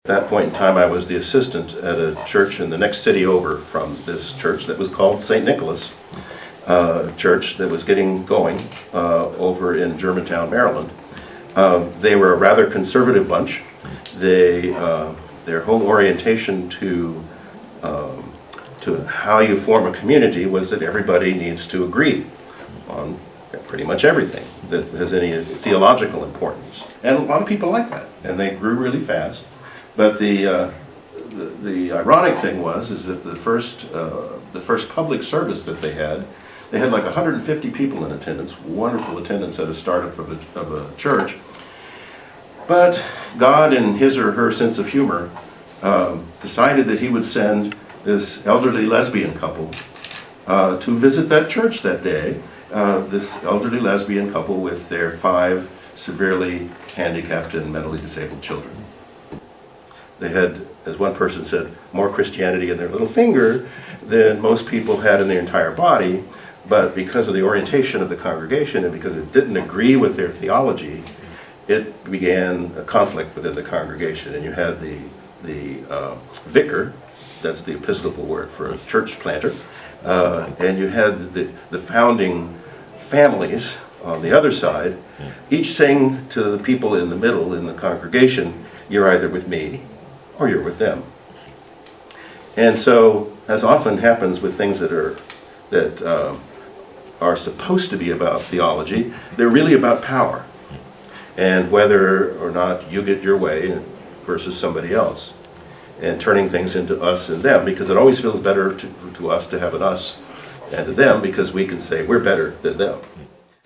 At that point in time, I was the assistant at a church in the next city over from this church that was called St. Nicholas Church that was getting going over in Germantown, Maryland. They were a rather conservative bunch. Their whole orientation to how you form a community was that everybody needs to agree on pretty much everything that has any theological importance. And a lot of people like that, and they grew really fast. But the ironic thing is that the first public service that they had like 150 people in attendance, wonderful attendance at a startup of a church. But God, in His or her sense of humor, decided that He would send this elderly lesbian couple to visit that church that day. This elderly lesbian couple with their 5 severely handicapped and mentally disabled children. They had, as one person said, more Christianity in their little finger than most people had in their entire body, but because of the orientation of the congregation and because it didn't agree with their theology, it began a conflict within the congregation. And you had the vicar, that's the Episcopal word for a church planter, and you had the founding families on the other side, each saying to the people in the middle in the congregation, "You're either with me or you're with them." And so, as often happens with things that are supposed to be about theology, they're really about power and whether or not you get your way versus somebody else, and turning things into us and them, because it always feels better to us to have an us and a them, because we can say we're better than them.